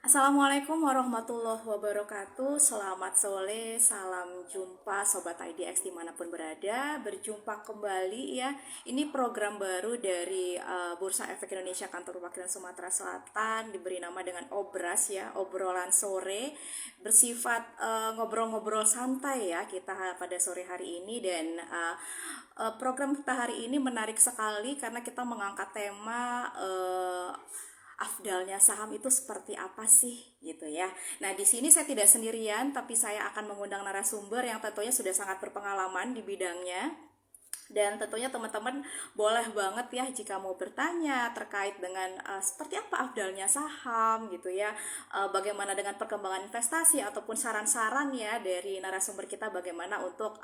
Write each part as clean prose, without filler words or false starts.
Assalamualaikum warahmatullahi wabarakatuh. Selamat sore, salam jumpa Sobat IDX dimanapun berada. Berjumpa kembali ya. Ini program baru dari Bursa Efek Indonesia Kantor Perwakilan Sumatera Selatan, diberi nama dengan Obras ya, obrolan sore, bersifat ngobrol-ngobrol santai ya kita pada sore hari ini. Dan program kita hari ini menarik sekali karena kita mengangkat tema afdalnya saham itu seperti apa sih gitu ya. Nah, di sini saya tidak sendirian, tapi saya akan mengundang narasumber yang tentunya sudah sangat berpengalaman di bidangnya. Dan tentunya teman-teman boleh banget ya jika mau bertanya terkait dengan seperti apa afdalnya saham gitu ya, bagaimana dengan perkembangan investasi ataupun saran-saran ya dari narasumber kita bagaimana untuk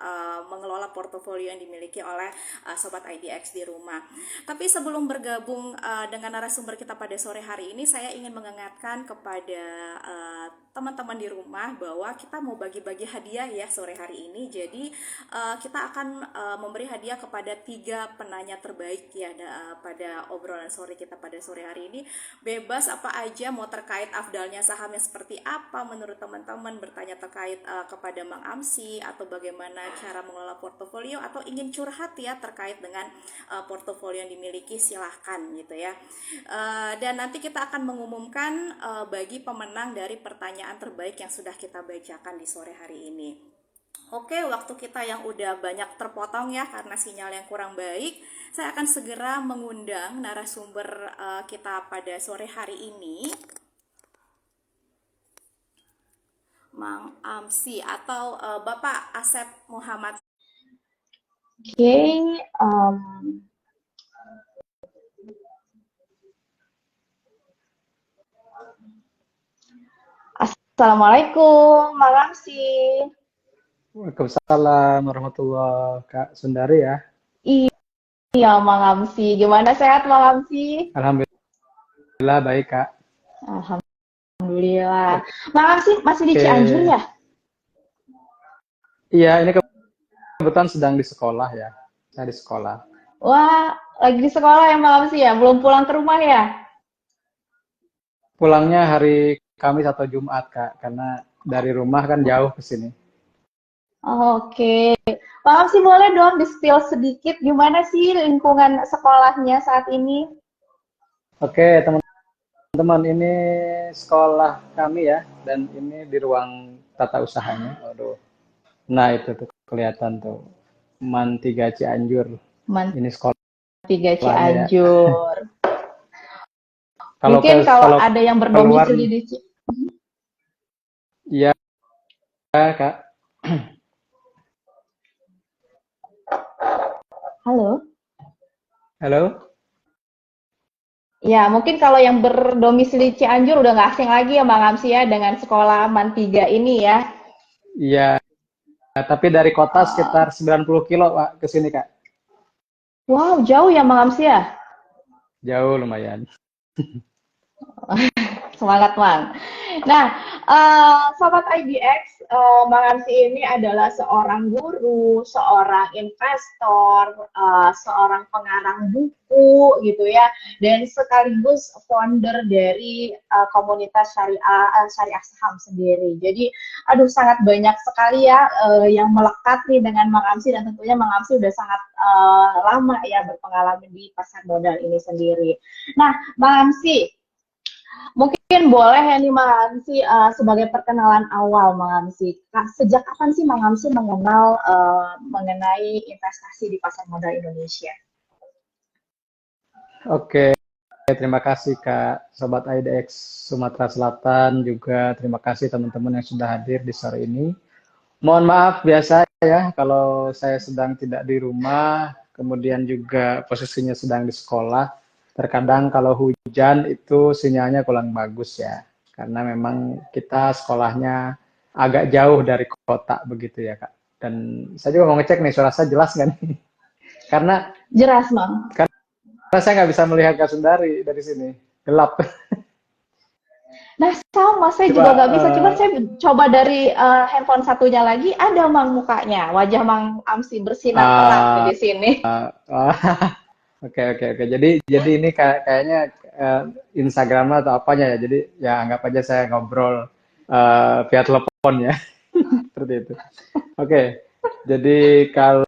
mengelola portofolio yang dimiliki oleh Sobat IDX di rumah. Tapi sebelum bergabung dengan narasumber kita pada sore hari ini, saya ingin mengingatkan kepada teman-teman di rumah bahwa kita mau bagi-bagi hadiah ya sore hari ini. Jadi kita akan memberi hadiah kepada 3 penanya terbaik ya pada obrolan sore kita pada sore hari ini. Bebas apa aja, mau terkait afdalnya sahamnya seperti apa menurut teman-teman, bertanya terkait kepada Mang Amsi, atau bagaimana cara mengelola portofolio, atau ingin curhat ya terkait dengan portofolio yang dimiliki, silahkan gitu ya. Dan nanti kita akan mengumumkan bagi pemenang dari pertanyaan terbaik yang sudah kita bacakan di sore hari ini. Oke, waktu kita yang udah banyak terpotong ya karena sinyal yang kurang baik, saya akan segera mengundang narasumber kita pada sore hari ini, Mang Amsi atau Bapak Asep Muhammad. Okay, Assalamualaikum, Malam sih. Waalaikumsalam warahmatullahi Kak Sundari ya. Iya, Malam sih. Gimana sehat, Malam sih? Alhamdulillah baik Kak. Alhamdulillah. Malam sih masih di Oke, Cianjur ya? iya ini kebetulan sedang di sekolah ya. Saya di sekolah. Wah, lagi di sekolah ya Malam sih ya? Belum pulang ke rumah ya? Pulangnya hari Kamis atau Jumat Kak, karena dari rumah kan jauh ke sini. Oke. Malam sih boleh dong di-spill sedikit gimana sih lingkungan sekolahnya saat ini? Oke teman-teman, ini sekolah kami ya, dan ini di ruang tata usahanya. Waduh. Nah itu tuh kelihatan tuh, Man 3 Cianjur. Man Ini 3 sekolahnya ya. Cianjur. Kalau Mungkin kalau kalau ada yang keluar, berdomisili di iya Kak. Halo? Halo. Ya, mungkin kalau yang berdomisili Cianjur udah nggak asing lagi ya Bang Amsi ya dengan sekolah Man 3 ini ya. Iya, tapi dari kota sekitar 90 kilo, Pak, ke sini, Kak. Wow, jauh ya Bang Amsi ya. Jauh lumayan. Semangat Bang. Nah, Sobat IDX, Bang Amsi ini adalah seorang guru, seorang investor, seorang pengarang buku gitu ya, dan sekaligus founder dari komunitas syariah saham sendiri. Jadi, aduh sangat banyak sekali ya yang melekat nih dengan Bang Amsi, dan tentunya Bang Amsi udah sangat lama ya berpengalaman di pasar modal ini sendiri. Nah, Bang Amsi, mungkin boleh ya nih Mang Amsi sebagai perkenalan awal Mang Amsi. Sejak kapan sih Mang Amsi mengenal mengenai investasi di pasar modal Indonesia? Oke, terima kasih, Kak, Sobat IDX Sumatera Selatan. Juga terima kasih teman-teman yang sudah hadir di sore ini. Mohon maaf biasa ya, kalau saya sedang tidak di rumah, kemudian juga posisinya sedang di sekolah. Terkadang kalau hujan itu sinyalnya kurang bagus ya, karena memang kita sekolahnya agak jauh dari kota begitu ya Kak. Dan saya juga mau ngecek nih suara saya jelas nggak nih? Karena Jelas Mang. saya nggak bisa melihat Kak Sundari dari sini, gelap. Nah sama saya Coba juga nggak bisa. Coba saya coba dari handphone satunya lagi ada Mang mukanya. Wajah Mang Amsi bersinar terang nih uh, di sini. oke oke oke. Jadi ini kayaknya Instagram atau apanya ya. Jadi ya anggap aja saya ngobrol via telepon ya, seperti itu. Oke, jadi kalau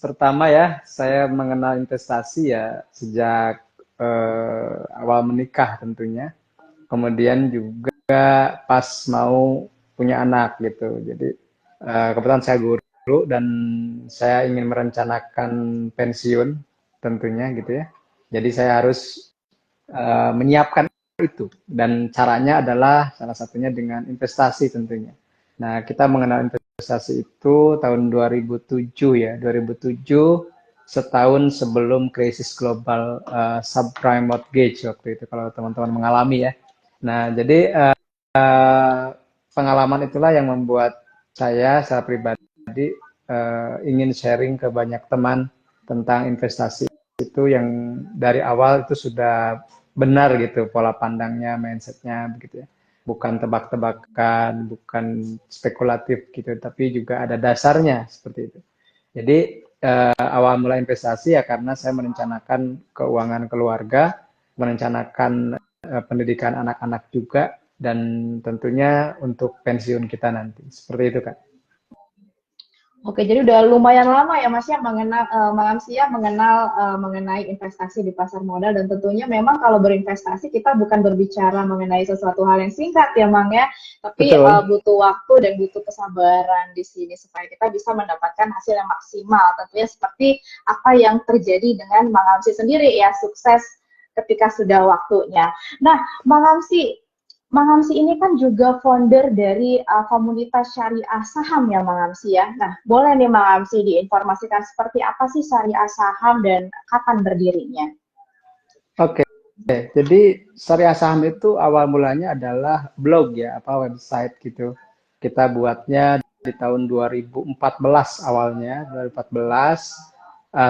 pertama ya, saya mengenal investasi ya sejak awal menikah tentunya. Kemudian juga pas mau punya anak gitu. Jadi kebetulan saya guru dan saya ingin merencanakan pensiun tentunya gitu ya. Jadi saya harus menyiapkan itu dan caranya adalah salah satunya dengan investasi tentunya. Nah, kita mengenal investasi itu tahun 2007 ya, 2007 setahun sebelum krisis global subprime mortgage waktu itu kalau teman-teman mengalami ya. Nah, jadi pengalaman itulah yang membuat saya secara pribadi ingin sharing ke banyak teman tentang investasi itu yang dari awal itu sudah benar gitu pola pandangnya, mindsetnya begitu ya. Bukan tebak-tebakan, bukan spekulatif gitu, tapi juga ada dasarnya seperti itu. Jadi awal mulai investasi ya karena saya merencanakan keuangan keluarga, merencanakan pendidikan anak-anak juga, dan tentunya untuk pensiun kita nanti. Seperti itu, Kak. Oke, jadi udah lumayan lama ya Mas ya mengenal Mang Amsia mengenal mengenai investasi di pasar modal, dan tentunya memang kalau berinvestasi kita bukan berbicara mengenai sesuatu hal yang singkat ya Mang ya, tapi Betul. butuh waktu dan butuh kesabaran di sini supaya kita bisa mendapatkan hasil yang maksimal. Tentunya seperti apa yang terjadi dengan Mang Amsi sendiri ya, sukses ketika sudah waktunya. Nah, Mang Amsi ini kan juga founder dari komunitas syariah saham ya Mang Amsi ya. Nah, boleh nih Mang Amsi diinformasikan seperti apa sih syariah saham dan kapan berdirinya? Oke. Jadi syariah saham itu awal mulanya adalah blog ya, apa website gitu. Kita buatnya di tahun 2014 awalnya, 2014.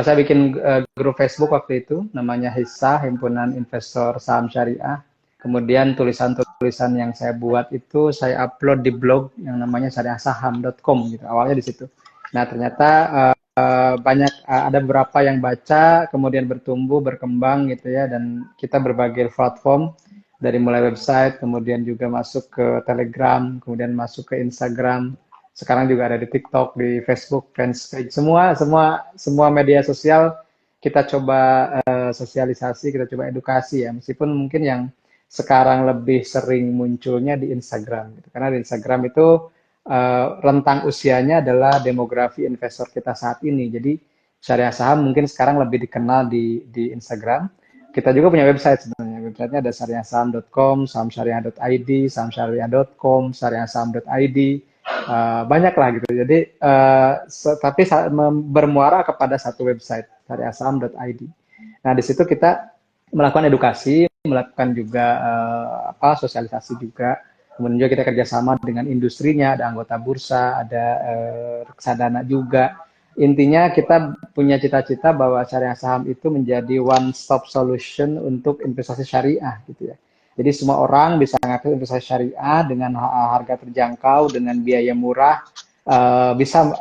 Saya bikin grup Facebook waktu itu, namanya HISA, Himpunan Investor Saham Syariah. Kemudian tulisan-tulisan yang saya buat itu saya upload di blog yang namanya syariahsaham.com gitu. Awalnya di situ. Nah, ternyata banyak ada beberapa yang baca, kemudian bertumbuh, berkembang gitu ya, dan kita berbagai platform dari mulai website, kemudian juga masuk ke Telegram, kemudian masuk ke Instagram, sekarang juga ada di TikTok, di Facebook, fanpage, semua media sosial kita coba sosialisasi, kita coba edukasi ya, meskipun mungkin yang sekarang lebih sering munculnya di Instagram gitu. Karena di Instagram itu rentang usianya adalah demografi investor kita saat ini. Jadi syariah saham mungkin sekarang lebih dikenal di Instagram. Kita juga punya website sebenarnya. Websitenya ada syariahsaham.com, sahamsyariah.id, sahamsyariah.com, syariahsaham.id. Banyak lah gitu. Jadi tapi bermuara kepada satu website, syariahsaham.id. Nah, di situ kita melakukan edukasi, melakukan juga sosialisasi juga. Kemudian juga kita kerjasama dengan industrinya, ada anggota bursa, ada reksadana juga. Intinya kita punya cita-cita bahwa syariah saham itu menjadi one stop solution untuk investasi syariah gitu ya. Jadi semua orang bisa mengakses investasi syariah dengan harga terjangkau, dengan biaya murah, bisa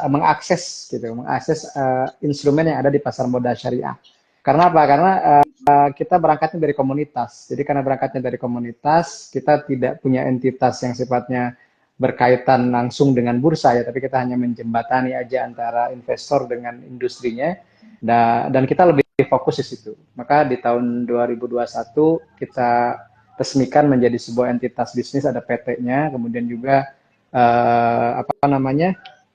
mengakses gitu, mengakses instrumen yang ada di pasar modal syariah. Karena apa? Karena kita berangkatnya dari komunitas. Jadi karena berangkatnya dari komunitas, kita tidak punya entitas yang sifatnya berkaitan langsung dengan bursa ya, tapi kita hanya menjembatani aja antara investor dengan industrinya. Dan kita lebih fokus di situ. Maka di tahun 2021 kita resmikan menjadi sebuah entitas bisnis, ada PT-nya, kemudian juga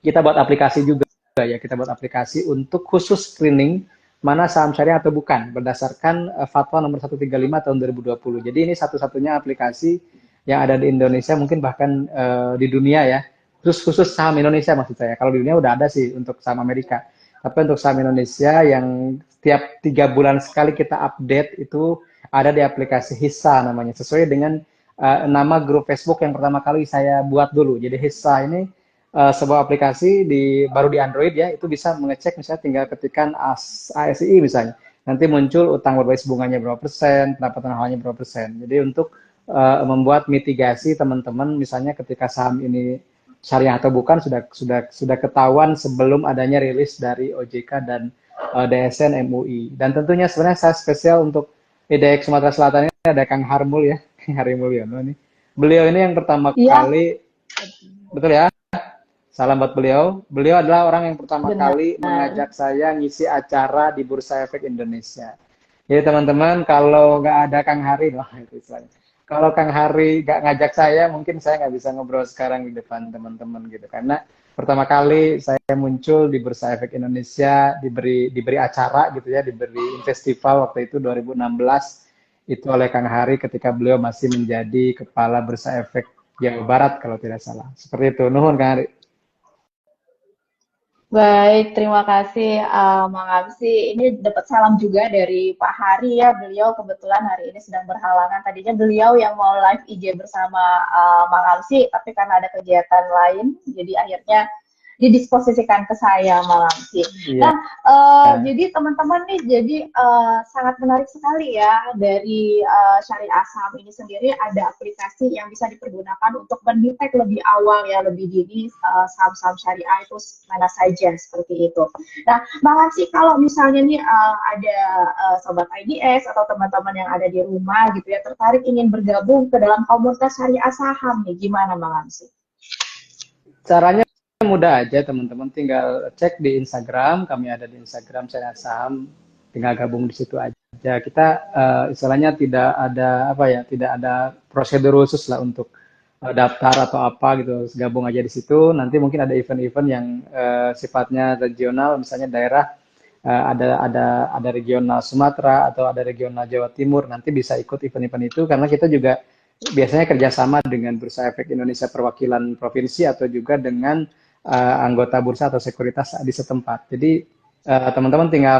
kita buat aplikasi juga ya, kita buat aplikasi untuk khusus screening mana saham syariah atau bukan, berdasarkan Fatwa nomor 135 tahun 2020. Jadi ini satu-satunya aplikasi yang ada di Indonesia, mungkin bahkan di dunia ya, khusus saham Indonesia maksud saya. Kalau di dunia udah ada sih untuk saham Amerika, tapi untuk saham Indonesia yang tiap 3 bulan sekali kita update itu ada di aplikasi HISA namanya, sesuai dengan nama grup Facebook yang pertama kali saya buat dulu. Jadi HISA ini sebuah aplikasi baru di Android ya, itu bisa mengecek misalnya tinggal ketikkan ASI misalnya, nanti muncul utang berbasis bunganya berapa persen, pendapatan awalnya berapa persen. Jadi untuk membuat mitigasi teman-teman misalnya ketika saham ini syariah atau bukan sudah ketahuan sebelum adanya rilis dari OJK dan DSN MUI. Dan tentunya sebenarnya saya spesial untuk IDX Sumatera Selatan ini ada Kang Harmul ya, Kang Hari Mulyono nih. Beliau ini yang pertama Iya, kali, betul ya? Salam buat beliau. Beliau adalah orang yang pertama benar. kali mengajak saya ngisi acara di Bursa Efek Indonesia. Jadi teman-teman, kalau nggak ada Kang Hari, loh itu istilahnya. Kalau Kang Hari nggak ngajak saya, mungkin saya nggak bisa ngobrol sekarang di depan teman-teman gitu. Karena pertama kali saya muncul di Bursa Efek Indonesia, diberi acara gitu ya, diberi festival waktu itu 2016 itu oleh Kang Hari ketika beliau masih menjadi Kepala Bursa Efek Jawa Barat kalau tidak salah. Seperti itu. Nuhun Kang Hari. Baik, terima kasih Mang Amsi. Ini dapat salam juga dari Pak Hari ya. Beliau kebetulan hari ini sedang berhalangan. Tadinya beliau yang mau live IG bersama Mang Amsi, tapi karena ada kegiatan lain, jadi akhirnya didisposisikan ke saya Mang Amsi. Iya. Nah, jadi teman-teman nih, jadi sangat menarik sekali ya dari Syariah Saham ini sendiri ada aplikasi yang bisa dipergunakan untuk mendetek lebih awal ya, lebih dini saham-saham syariah itu mana saja seperti itu. Nah, Bang Hansi, kalau misalnya nih ada sobat IDX atau teman-teman yang ada di rumah gitu ya tertarik ingin bergabung ke dalam komunitas syariah saham nih, gimana Bang Hansi? Caranya mudah aja teman-teman, tinggal cek di Instagram, kami ada di Instagram Syariah Saham, tinggal gabung di situ aja. Kita istilahnya tidak ada apa ya, tidak ada prosedur khusus lah untuk daftar atau apa gitu, gabung aja di situ. Nanti mungkin ada event-event yang sifatnya regional, misalnya daerah ada regional Sumatera atau ada regional Jawa Timur, nanti bisa ikut event-event itu karena kita juga biasanya kerjasama dengan Bursa Efek Indonesia perwakilan provinsi atau juga dengan anggota bursa atau sekuritas di setempat. Jadi teman-teman tinggal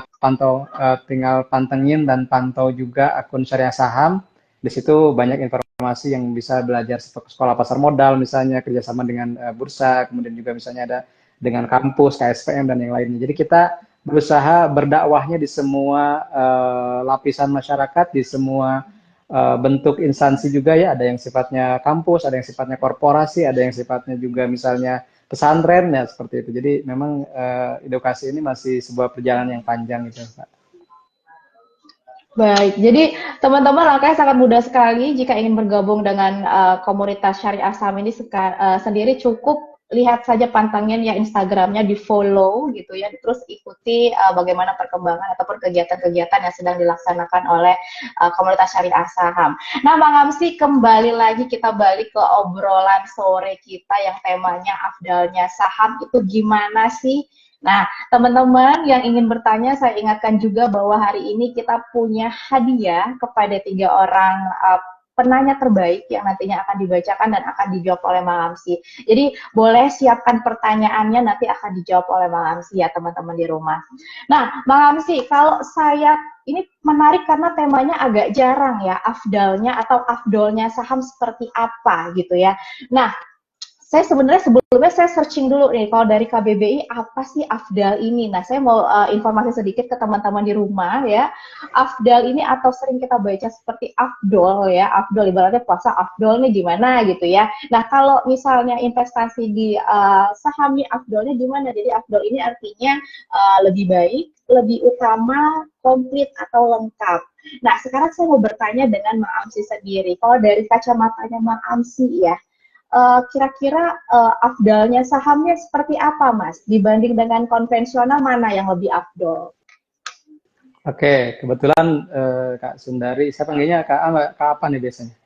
pantengin dan pantau juga akun Syariah Saham. Di situ banyak informasi yang bisa belajar sekolah pasar modal, misalnya kerjasama dengan bursa, kemudian juga misalnya ada dengan kampus, KSPM dan yang lainnya. Jadi kita berusaha berdakwahnya di semua lapisan masyarakat, di semua bentuk instansi juga ya, ada yang sifatnya kampus, ada yang sifatnya korporasi, ada yang sifatnya juga misalnya pesantren ya seperti itu. Jadi memang edukasi ini masih sebuah perjalanan yang panjang gitu, Pak. Baik, jadi teman-teman langkahnya sangat mudah sekali jika ingin bergabung dengan komunitas Syariah Saham ini sendiri cukup lihat saja pantengin ya Instagramnya di follow gitu ya, terus ikuti bagaimana perkembangan ataupun kegiatan-kegiatan yang sedang dilaksanakan oleh komunitas Syariah Saham. Nah, Bang Amsi, kembali lagi kita balik ke obrolan sore kita yang temanya afdalnya saham itu gimana sih? Nah, teman-teman yang ingin bertanya, saya ingatkan juga bahwa hari ini kita punya hadiah kepada 3 orang penanya terbaik yang nantinya akan dibacakan dan akan dijawab oleh Mang Amsi. Jadi boleh siapkan pertanyaannya, nanti akan dijawab oleh Mang Amsi ya teman-teman di rumah. Nah, Mang Amsi, kalau saya ini menarik karena temanya agak jarang ya, afdalnya atau afdolnya saham seperti apa gitu ya. Nah, saya sebenarnya sebelumnya saya searching dulu nih, kalau dari KBBI apa sih Afdal ini? Nah, saya mau informasi sedikit ke teman-teman di rumah ya. Afdal ini atau sering kita baca seperti Afdol ya, Afdol ibaratnya puasa Afdol nih gimana gitu ya. Nah, kalau misalnya investasi di saham nih Afdolnya gimana? Jadi Afdol ini artinya lebih baik, lebih utama, komplit atau lengkap. Nah, sekarang saya mau bertanya dengan Mang Amsi sendiri. Kalau dari kacamatanya Mang Amsi ya, kira-kira afdalnya sahamnya seperti apa, Mas? Dibanding dengan konvensional, mana yang lebih afdol? Oke, kebetulan Kak Sundari, saya panggilnya Kak apa nih biasanya?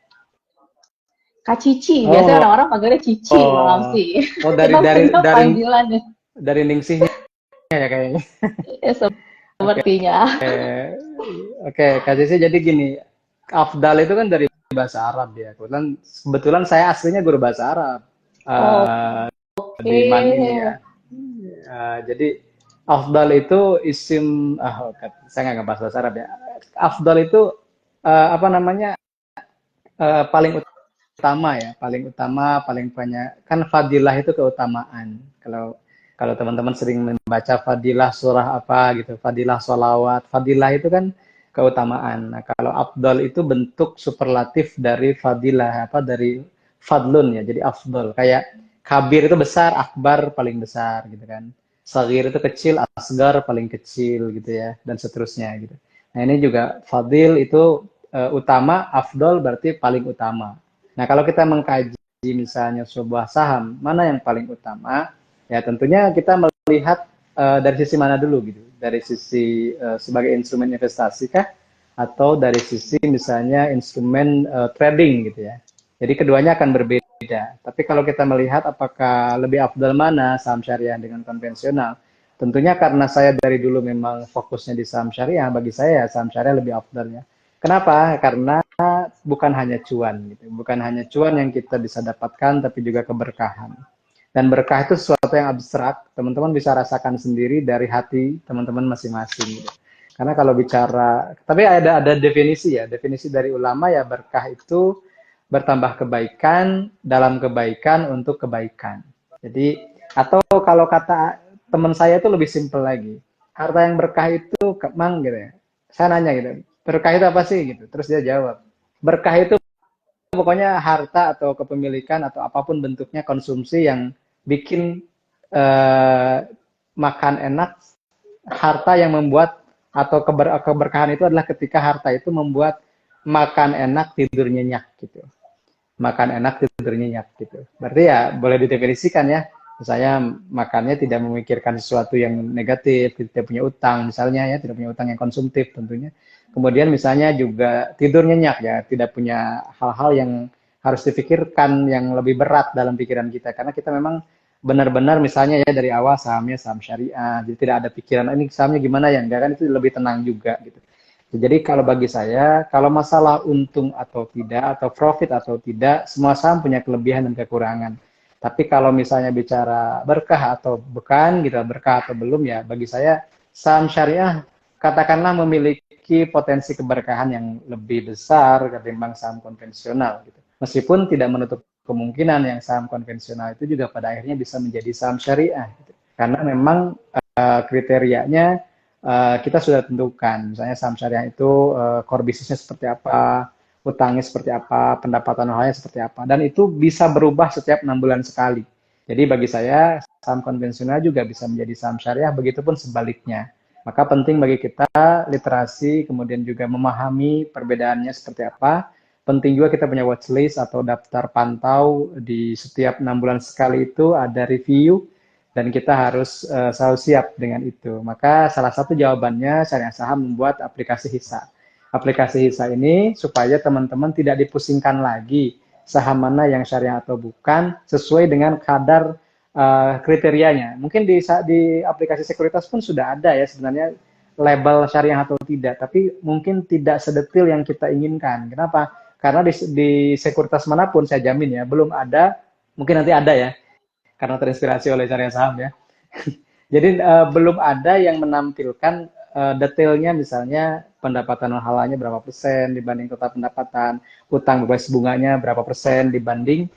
Kak Cici, biasanya Oh, orang-orang panggilnya Cici, Bang oh, Amsi. oh Kita punya dari panggilannya, dari ningsihnya ya kayaknya. ya, Oke, sepertinya. oke, Kak Cici, jadi gini, Afdal itu kan dari bahasa Arab ya. Kebetulan saya aslinya guru bahasa Arab di Oke, Man ini ya. Jadi Afdal itu isim, saya nggak ngebahas bahasa Arab ya. Afdal itu apa namanya paling utama ya, paling utama, paling banyak. Kan fadilah itu keutamaan. Kalau kalau teman-teman sering membaca fadilah surah apa gitu, fadilah sholawat, fadilah itu kan keutamaan. Nah, kalau afdal itu bentuk superlatif dari fadilah, apa dari fadlun ya, jadi afdal. Kayak kabir itu besar, akbar paling besar gitu kan. Sagir itu kecil, asgar paling kecil gitu ya, dan seterusnya gitu. Nah, ini juga fadil itu utama, afdol berarti paling utama. Nah, kalau kita mengkaji misalnya sebuah saham, mana yang paling utama? Ya, tentunya kita melihat dari sisi mana dulu gitu. Dari sisi sebagai instrumen investasi kah? Atau dari sisi misalnya instrumen trading gitu ya. Jadi keduanya akan berbeda. Tapi kalau kita melihat apakah lebih afdal mana saham syariah dengan konvensional, tentunya karena saya dari dulu memang fokusnya di saham syariah, bagi saya ya saham syariah lebih afdal ya. Kenapa? Karena bukan hanya cuan gitu, bukan hanya cuan yang kita bisa dapatkan, tapi juga keberkahan. Dan berkah itu sesuatu yang abstrak, teman-teman bisa rasakan sendiri dari hati teman-teman masing-masing gitu. Karena kalau bicara, tapi ada definisi ya, definisi dari ulama ya, berkah itu bertambah kebaikan dalam kebaikan untuk kebaikan. Jadi atau kalau kata teman saya itu lebih simpel lagi. Harta yang berkah itu Mang gitu ya. Saya nanya gitu, berkah itu apa sih gitu. Terus dia jawab, berkah itu pokoknya harta atau kepemilikan atau apapun bentuknya konsumsi yang bikin eh, makan enak, harta yang membuat atau keberkahan itu adalah ketika harta itu membuat makan enak tidur nyenyak gitu, makan enak tidur nyenyak gitu. Berarti ya boleh didefinisikan ya, misalnya makannya tidak memikirkan sesuatu yang negatif, tidak punya utang misalnya ya, tidak punya utang yang konsumtif tentunya. Kemudian misalnya juga tidur nyenyak ya, tidak punya hal-hal yang harus dipikirkan yang lebih berat dalam pikiran kita, karena kita memang benar-benar misalnya ya dari awal sahamnya saham syariah, jadi tidak ada pikiran ini sahamnya gimana ya, enggak kan, itu lebih tenang juga gitu. Jadi kalau bagi saya, kalau masalah untung atau tidak, atau profit atau tidak, semua saham punya kelebihan dan kekurangan. Tapi kalau misalnya bicara berkah atau bukan, gitu, berkah atau belum ya, bagi saya saham syariah katakanlah memiliki potensi keberkahan yang lebih besar ketimbang saham konvensional. Gitu. Meskipun tidak menutup kemungkinan yang saham konvensional itu juga pada akhirnya bisa menjadi saham syariah. Gitu. Karena memang kriterianya kita sudah tentukan, misalnya saham syariah itu core bisnisnya seperti apa, utangnya seperti apa, pendapatan halnya seperti apa, dan itu bisa berubah setiap 6 bulan sekali. Jadi bagi saya saham konvensional juga bisa menjadi saham syariah, begitupun sebaliknya. Maka penting bagi kita literasi, kemudian juga memahami perbedaannya seperti apa. Penting juga kita punya watchlist atau daftar pantau di setiap 6 bulan sekali itu ada review, dan kita harus selalu siap dengan itu. Maka salah satu jawabannya Syariah Saham membuat aplikasi Hisa. Aplikasi Hisa ini supaya teman-teman tidak dipusingkan lagi saham mana yang syariah atau bukan, sesuai dengan kadar kriterianya. Mungkin di aplikasi sekuritas pun sudah ada ya sebenarnya label syariah atau tidak, tapi mungkin tidak sedetil yang kita inginkan. Kenapa? Karena di sekuritas manapun saya jamin ya, belum ada, mungkin nanti ada ya, karena terinspirasi oleh Syariah Saham ya. Jadi belum ada yang menampilkan detailnya, misalnya pendapatan non halalnya berapa persen dibanding total pendapatan, utang berbasis bunganya berapa persen dibanding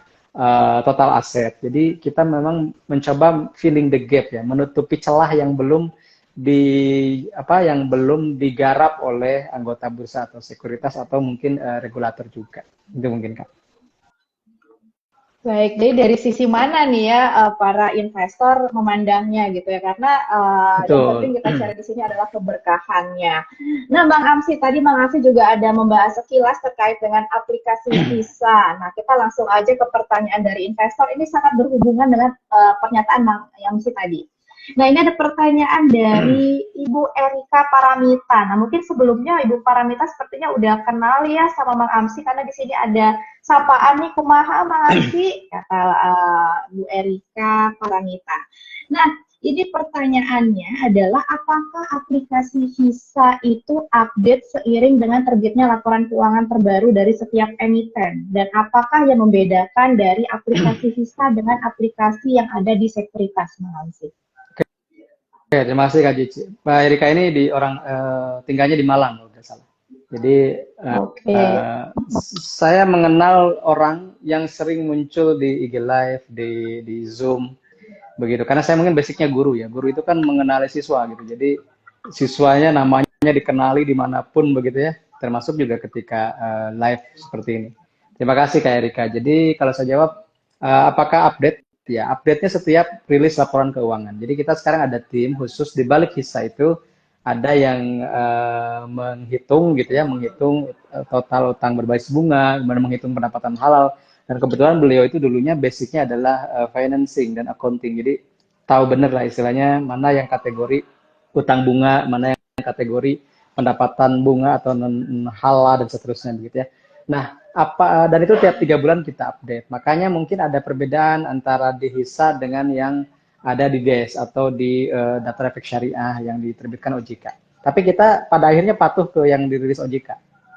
total aset. Jadi kita memang mencoba filling the gap ya, menutupi celah yang belum yang belum digarap oleh anggota bursa atau sekuritas atau mungkin regulator juga. Itu mungkin Kak. Baik, jadi dari sisi mana nih ya para investor memandangnya gitu ya? Karena yang penting kita cari di sini adalah keberkahannya. Nah, Bang Amsi, tadi Bang Amsi juga ada membahas sekilas terkait dengan aplikasi Visa. Nah, kita langsung aja ke pertanyaan dari investor. Ini sangat berhubungan dengan pernyataan Bang Amsi tadi. Nah, ini ada pertanyaan dari Ibu Erika Paramita. Nah, mungkin sebelumnya Ibu Paramita sepertinya udah kenal ya sama Bang Amsi, karena di sini ada sapaan nih, kumaha Bang Amsi, kata Bu Erika Paramita. Nah, ini pertanyaannya adalah apakah aplikasi Visa itu update seiring dengan terbitnya laporan keuangan terbaru dari setiap emiten? Dan apakah yang membedakan dari aplikasi Visa dengan aplikasi yang ada di sekuritas, Bang Amsi? Oke, terima kasih Kak Cici. Mbak Erika ini tinggalnya di Malang kalau tidak salah. Jadi saya mengenal orang yang sering muncul di IG Live, di Zoom, begitu. Karena saya mungkin basicnya guru ya. Guru itu kan mengenali siswa gitu. Jadi siswanya namanya dikenali dimanapun begitu ya. Termasuk juga ketika live seperti ini. Terima kasih Kak Erika. Jadi kalau saya jawab, apakah update? Ya, update-nya setiap rilis laporan keuangan. Jadi kita sekarang ada tim khusus di balik Hisa itu, ada yang menghitung gitu ya, menghitung total utang berbasis bunga, kemudian menghitung pendapatan halal. Dan kebetulan beliau itu dulunya basicnya adalah financing dan accounting. Jadi tahu bener lah istilahnya mana yang kategori utang bunga, mana yang kategori pendapatan bunga atau non halal dan seterusnya begitu ya. Nah, dan itu tiap 3 bulan kita update. Makanya mungkin ada perbedaan antara di HISA dengan yang ada di DES atau di daftar efek syariah yang diterbitkan OJK. Tapi kita pada akhirnya patuh ke yang dirilis OJK.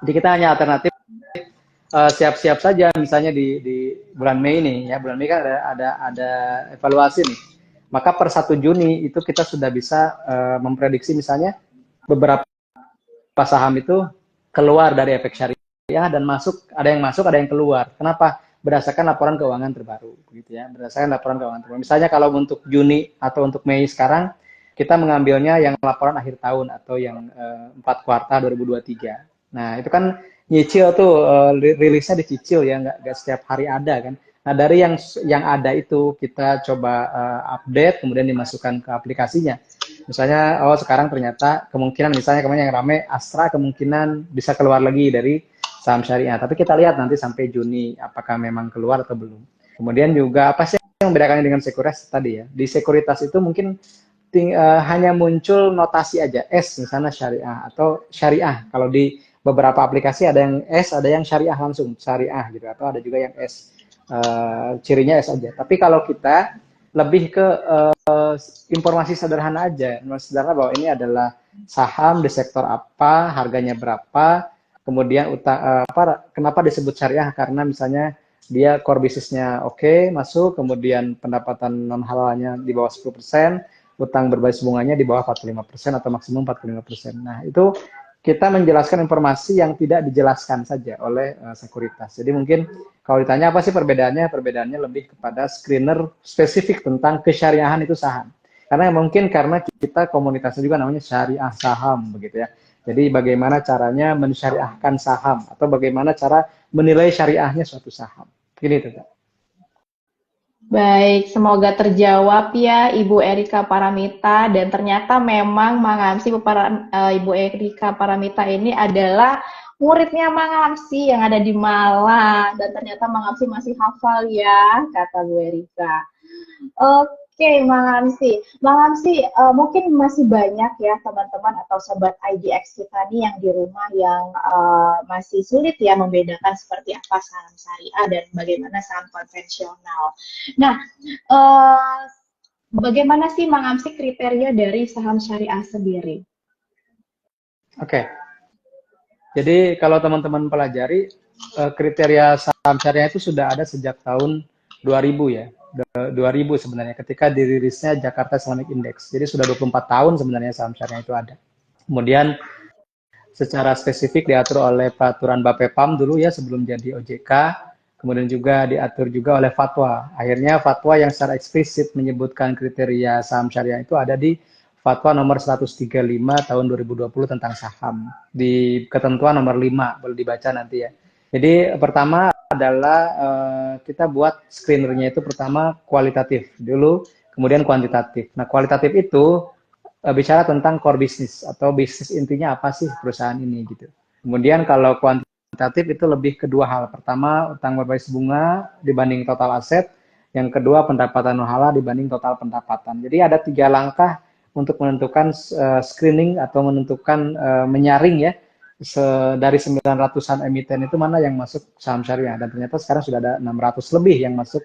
Jadi kita hanya alternatif siap-siap saja, misalnya di bulan Mei ini ya, bulan Mei kan ada evaluasi nih. Maka per 1 Juni itu kita sudah bisa memprediksi misalnya beberapa saham itu keluar dari efek syariah dan ada yang masuk, ada yang keluar. Kenapa? Berdasarkan laporan keuangan terbaru, gitu ya. Berdasarkan laporan keuangan terbaru. Misalnya kalau untuk Juni atau untuk Mei sekarang, kita mengambilnya yang laporan akhir tahun atau yang 4 kuartal 2023. Nah, itu kan nyicil tuh, rilisnya dicicil ya, nggak setiap hari ada kan. Nah, dari yang ada itu kita coba update, kemudian dimasukkan ke aplikasinya. Misalnya, sekarang ternyata kemungkinan, misalnya kemarin yang rame, Astra kemungkinan bisa keluar lagi dari saham syariah. Tapi kita lihat nanti sampai Juni, apakah memang keluar atau belum. Kemudian juga, apa sih yang membedakannya dengan sekuritas tadi ya? Di sekuritas itu mungkin hanya muncul notasi aja, S misalnya syariah atau syariah. Kalau di beberapa aplikasi ada yang S, ada yang syariah langsung, syariah gitu, atau ada juga yang S, cirinya S aja. Tapi kalau kita lebih ke informasi sederhana aja, informasi sederhana bahwa ini adalah saham di sektor apa, harganya berapa, kemudian kenapa disebut syariah, karena misalnya dia core bisnisnya oke, masuk, kemudian pendapatan non halalnya di bawah 10%, utang berbasis bunganya di bawah 45% atau maksimum 45%. Nah, itu kita menjelaskan informasi yang tidak dijelaskan saja oleh sekuritas. Jadi mungkin kalau ditanya apa sih perbedaannya? Perbedaannya lebih kepada screener spesifik tentang kesyariahan itu saham. Karena mungkin karena kita komunitasnya juga namanya syariah saham begitu ya. Jadi bagaimana caranya mensyariahkan saham atau bagaimana cara menilai syariahnya suatu saham. Gini tuh, Kak. Baik, semoga terjawab ya Ibu Erika Paramita, dan ternyata memang Mang Hamsi, Ibu Erika Paramita ini adalah muridnya Mang Hamsi yang ada di Malang, dan ternyata Mang Hamsi masih hafal ya, kata Bu Erika. Oke, Mang Hamsi. Mang Hamsi, mungkin masih banyak ya teman-teman atau sobat IDX kita nih yang di rumah yang masih sulit ya membedakan seperti apa saham syariah dan bagaimana saham konvensional. Nah, bagaimana sih Mang Hamsi kriteria dari saham syariah sendiri? Oke. Jadi kalau teman-teman pelajari, kriteria saham syariah itu sudah ada sejak tahun 2000 ya. 2000 sebenarnya ketika dirilisnya Jakarta Islamic Index. Jadi sudah 24 tahun sebenarnya saham syariah itu ada. Kemudian secara spesifik diatur oleh peraturan Bapepam dulu ya sebelum jadi OJK. Kemudian juga diatur juga oleh fatwa. Akhirnya fatwa yang secara eksplisit menyebutkan kriteria saham syariah itu ada di Fatwa nomor 135 tahun 2020 tentang saham. Di ketentuan nomor 5, boleh dibaca nanti ya. Jadi pertama adalah kita buat screenernya itu pertama kualitatif dulu, kemudian kuantitatif. Nah, kualitatif itu bicara tentang core business atau bisnis intinya apa sih perusahaan ini gitu. Kemudian kalau kuantitatif itu lebih ke dua hal. Pertama, utang berbasis bunga dibanding total aset. Yang kedua, pendapatan non halal dibanding total pendapatan. Jadi ada 3 langkah untuk menentukan screening atau menentukan menyaring ya dari 900-an emiten itu mana yang masuk saham syariah, dan ternyata sekarang sudah ada 600 lebih yang masuk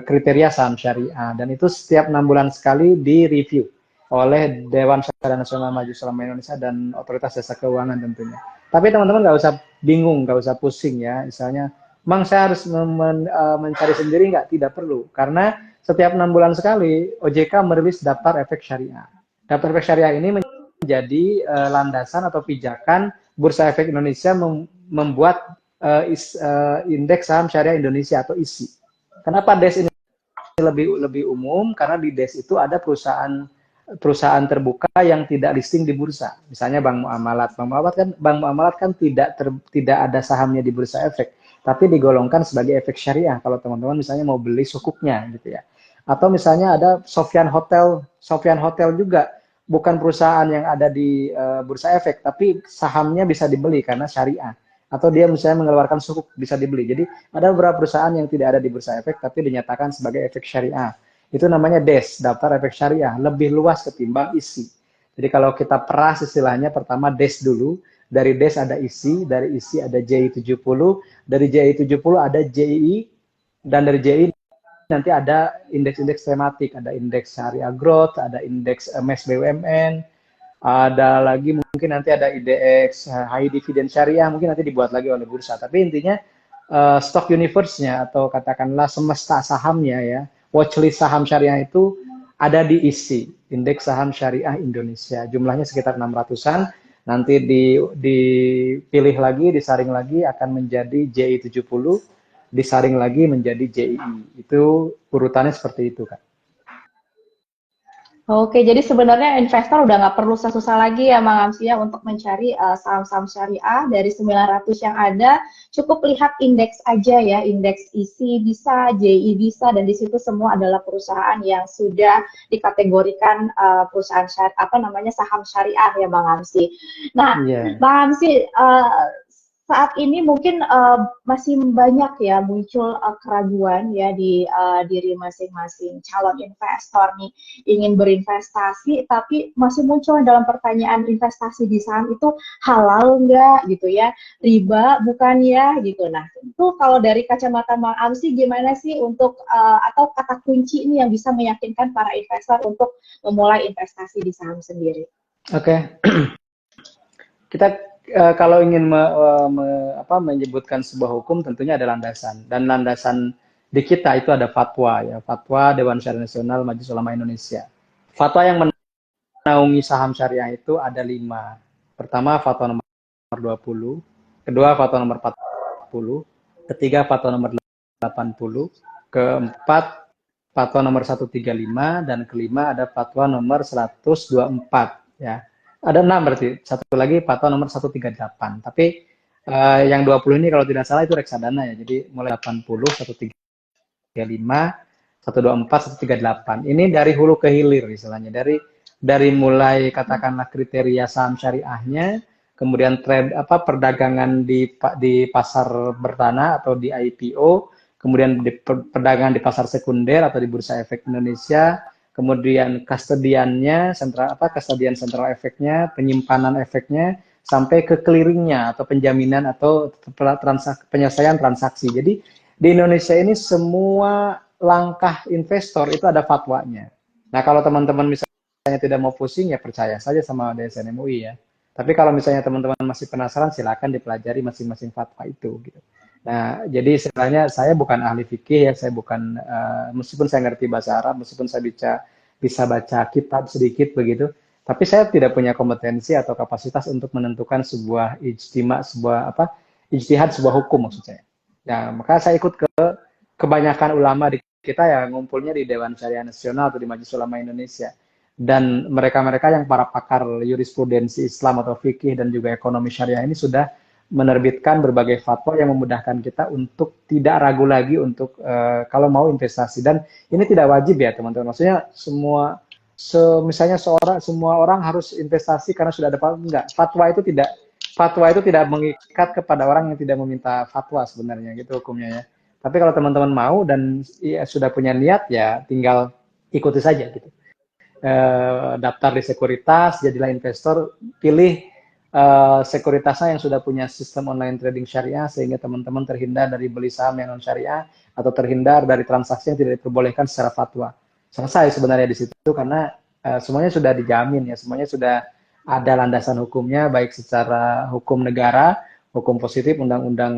kriteria saham syariah, dan itu setiap 6 bulan sekali direview oleh Dewan Syariah Nasional Majelis Ulama Indonesia dan Otoritas Jasa Keuangan tentunya. Tapi teman-teman nggak usah bingung, nggak usah pusing ya, misalnya Mang saya harus mencari sendiri nggak? Tidak perlu, karena setiap 6 bulan sekali OJK merilis daftar efek syariah. Daftar efek syariah ini menjadi landasan atau pijakan Bursa Efek Indonesia membuat indeks saham syariah Indonesia atau ISI. Kenapa DES ini lebih umum? Karena di DES itu ada perusahaan terbuka yang tidak listing di bursa. Misalnya Bank Muamalat. Bank Muamalat kan tidak ada sahamnya di Bursa Efek, tapi digolongkan sebagai efek syariah kalau teman-teman misalnya mau beli sukuknya gitu ya. Atau misalnya ada Sofyan Hotel juga bukan perusahaan yang ada di bursa efek, tapi sahamnya bisa dibeli karena syariah. Atau dia misalnya mengeluarkan sukuk bisa dibeli. Jadi ada beberapa perusahaan yang tidak ada di bursa efek tapi dinyatakan sebagai efek syariah. Itu namanya DES, daftar efek syariah, lebih luas ketimbang isi. Jadi kalau kita peras istilahnya, pertama DES dulu, dari DES ada isi, dari isi ada JI 70, dari JI 70 ada JI, dan dari JI nanti ada indeks-indeks tematik, ada indeks syariah growth, ada indeks MES BUMN, ada lagi mungkin nanti ada IDX high dividend syariah, mungkin nanti dibuat lagi oleh bursa. Tapi intinya stock universe-nya atau katakanlah semesta sahamnya ya, watchlist saham syariah itu ada di ISI, Indeks Saham Syariah Indonesia. Jumlahnya sekitar 600-an. Nanti dipilih lagi, disaring lagi akan menjadi JI 70, disaring lagi menjadi JII. Itu urutannya seperti itu, Kak. Oke, jadi sebenarnya investor udah nggak perlu susah-susah lagi ya, Mang Amsi ya, untuk mencari saham-saham syariah dari 900 yang ada, cukup lihat indeks aja ya, indeks ISI bisa, JI bisa, dan di situ semua adalah perusahaan yang sudah dikategorikan perusahaan apa namanya saham syariah ya, Mang Amsi. Nah, Iya. Mang Amsi, saat ini mungkin masih banyak ya muncul keraguan ya di diri masing-masing calon investor nih ingin berinvestasi tapi masih muncul dalam pertanyaan investasi di saham itu halal nggak gitu ya, riba bukan ya gitu. Nah itu kalau dari kacamata Mang Amsi gimana sih untuk atau kata kunci ini yang bisa meyakinkan para investor untuk memulai investasi di saham sendiri? Oke. Kita kalau ingin menyebutkan sebuah hukum tentunya ada landasan, dan landasan di kita itu ada fatwa ya, fatwa Dewan Syariah Nasional Majelis Ulama Indonesia. Fatwa yang menaungi saham syariah itu ada 5. Pertama fatwa nomor 20, kedua fatwa nomor 40, ketiga fatwa nomor 80, keempat fatwa nomor 135, dan kelima ada fatwa nomor 124 ya. Ada 6 berarti. Satu lagi fatwa nomor 138. Tapi yang 20 ini kalau tidak salah itu reksadana ya. Jadi mulai 80, 135, 124, 138. Ini dari hulu ke hilir istilahnya. Dari mulai katakanlah kriteria saham syariahnya, kemudian trade perdagangan di pasar bertanah atau di IPO, kemudian perdagangan di pasar sekunder atau di Bursa Efek Indonesia, kemudian kustodiannya, kustodian sentral efeknya, penyimpanan efeknya, sampai ke clearingnya atau penjaminan atau penyelesaian transaksi. Jadi di Indonesia ini semua langkah investor itu ada fatwanya. Nah kalau teman-teman misalnya tidak mau pusing ya percaya saja sama DSN MUI ya. Tapi kalau misalnya teman-teman masih penasaran silakan dipelajari masing-masing fatwa itu gitu. Nah, jadi istilahnya saya bukan ahli fikih ya, saya bukan meskipun saya ngerti bahasa Arab, meskipun saya bisa baca kitab sedikit begitu, tapi saya tidak punya kompetensi atau kapasitas untuk menentukan sebuah ijtihad sebuah hukum maksud saya. Nah, maka saya ikut ke kebanyakan ulama di kita ya ngumpulnya di Dewan Syariah Nasional atau di Majelis Ulama Indonesia. Dan mereka-mereka yang para pakar jurisprudensi Islam atau fikih dan juga ekonomi syariah ini sudah menerbitkan berbagai fatwa yang memudahkan kita untuk tidak ragu lagi untuk kalau mau investasi. Dan ini tidak wajib ya teman-teman. Maksudnya misalnya semua orang harus investasi karena sudah ada enggak. Fatwa itu tidak mengikat kepada orang yang tidak meminta fatwa sebenarnya gitu hukumnya ya. Tapi kalau teman-teman mau dan ya, sudah punya niat ya tinggal ikuti saja gitu. Daftar di sekuritas, jadilah investor, pilih sekuritasnya yang sudah punya sistem online trading syariah sehingga teman-teman terhindar dari beli saham yang non syariah atau terhindar dari transaksi yang tidak diperbolehkan secara fatwa. Selesai sebenarnya di situ karena semuanya sudah dijamin ya, semuanya sudah ada landasan hukumnya baik secara hukum negara, hukum positif Undang-Undang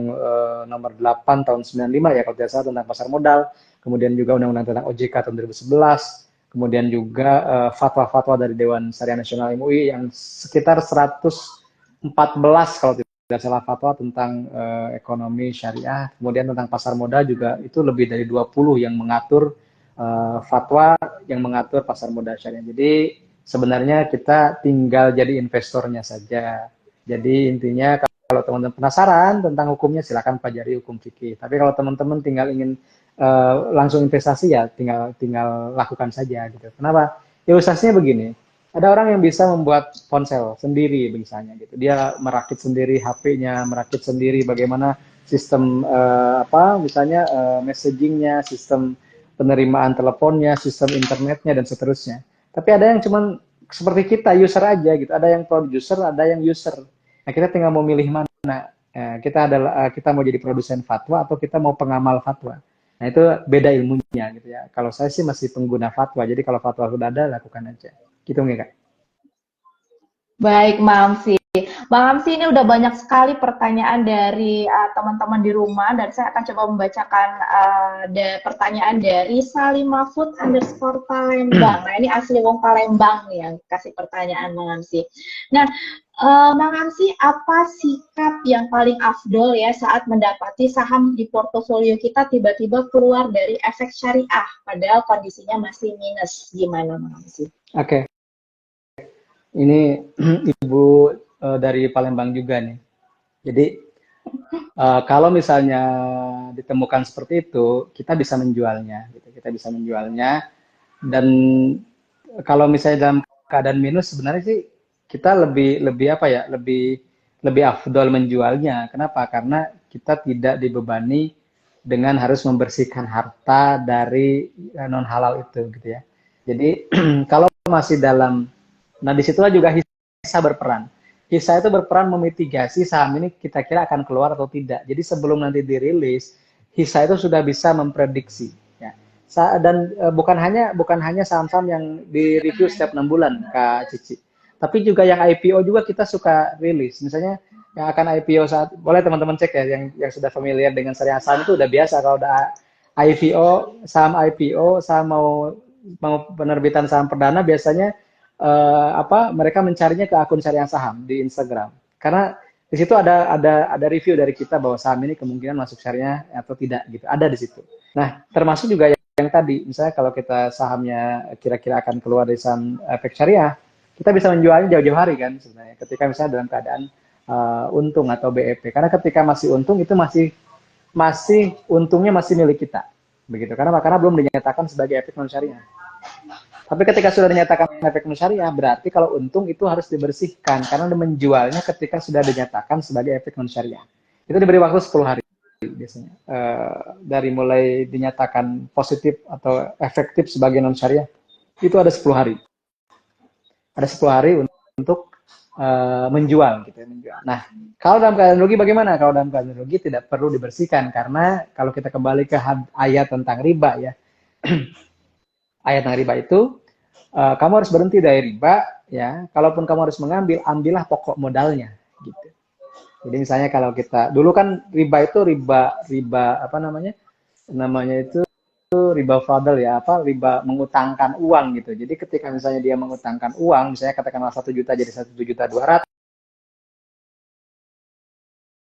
nomor 8 tahun 95 ya kalau tidak salah tentang pasar modal, kemudian juga Undang-Undang tentang OJK tahun 2011. Kemudian juga fatwa-fatwa dari Dewan Syariah Nasional MUI yang sekitar 114 kalau tidak salah fatwa tentang ekonomi syariah. Kemudian tentang pasar modal juga itu lebih dari 20 yang mengatur fatwa yang mengatur pasar modal syariah. Jadi sebenarnya kita tinggal jadi investornya saja. Jadi intinya kalau teman-teman penasaran tentang hukumnya silakan pelajari hukum fikih. Tapi kalau teman-teman tinggal ingin langsung investasi ya tinggal lakukan saja gitu. Kenapa? Ilustrasinya begini, Ada orang yang bisa membuat ponsel sendiri misalnya gitu. Dia merakit sendiri HP-nya, merakit sendiri bagaimana sistem apa misalnya messaging-nya, sistem penerimaan teleponnya, sistem internetnya dan seterusnya. Tapi ada yang cuman seperti kita user aja gitu. Ada yang producer, ada yang user. Nah, kita tinggal mau milih mana. Kita adalah kita mau jadi produsen fatwa atau kita mau pengamal fatwa. Nah, itu beda ilmunya gitu ya. Kalau saya sih masih pengguna fatwa. Jadi kalau fatwa sudah ada, lakukan aja. Gitu nggak, Kak? Baik, Mamsi. Bang Amsi, ini udah banyak sekali pertanyaan dari teman-teman di rumah dan saya akan coba membacakan pertanyaan dari Salimafut_Palembang. Nah, ini asli wong Palembang nih yang kasih pertanyaan Bang Amsi. Nah, Bang Amsi, apa sikap yang paling afdol ya saat mendapati saham di portofolio kita tiba-tiba keluar dari efek syariah padahal kondisinya masih minus? Gimana, Bang Amsi? Oke. Ini Ibu dari Palembang juga nih. Jadi kalau misalnya ditemukan seperti itu, kita bisa menjualnya. Gitu. Kita bisa menjualnya. Dan kalau misalnya dalam keadaan minus, sebenarnya sih kita lebih apa ya? Lebih afdol menjualnya. Kenapa? Karena kita tidak dibebani dengan harus membersihkan harta dari non halal itu, gitu ya. Jadi kalau masih dalam, nah disitulah juga hisa berperan. Hisa itu berperan memitigasi saham ini kita kira akan keluar atau tidak. Jadi sebelum nanti dirilis, hisa itu sudah bisa memprediksi. Ya. Dan bukan hanya saham-saham yang direview setiap 6 bulan, Kak Cici. Tapi juga yang IPO juga kita suka rilis. Misalnya yang akan IPO saat, boleh teman-teman cek ya, yang sudah familiar dengan syariah saham itu udah biasa kalau udah IPO, saham mau penerbitan saham perdana biasanya mereka mencarinya ke akun syariah saham di Instagram. Karena di situ ada review dari kita bahwa saham ini kemungkinan masuk syariah atau tidak gitu. Ada di situ. Nah, termasuk juga yang tadi, misalnya kalau kita sahamnya kira-kira akan keluar dari saham efek syariah, kita bisa menjualnya jauh-jauh hari kan sebenarnya. Ketika misalnya dalam keadaan untung atau BEP. Karena ketika masih untung itu masih untungnya masih milik kita. Begitu. Karena belum dinyatakan sebagai efek non syariah. Tapi ketika sudah dinyatakan efek non-syariah, berarti kalau untung itu harus dibersihkan karena menjualnya ketika sudah dinyatakan sebagai efek non-syariah. Itu diberi waktu 10 hari biasanya. Dari mulai dinyatakan positif atau efektif sebagai non-syariah, itu ada 10 hari. Ada 10 hari untuk menjual gitu ya, menjual. Nah, kalau dalam keadaan rugi bagaimana? Kalau dalam keadaan rugi tidak perlu dibersihkan karena kalau kita kembali ke ayat tentang riba ya. Ayat tentang riba itu kamu harus berhenti dari riba ya. Kalaupun kamu harus mengambil, ambillah pokok modalnya gitu. Jadi misalnya kalau kita dulu kan riba itu riba apa namanya? Namanya itu riba fadl ya, riba mengutangkan uang gitu. Jadi ketika misalnya dia mengutangkan uang, misalnya katakanlah 1 juta jadi 1,2 juta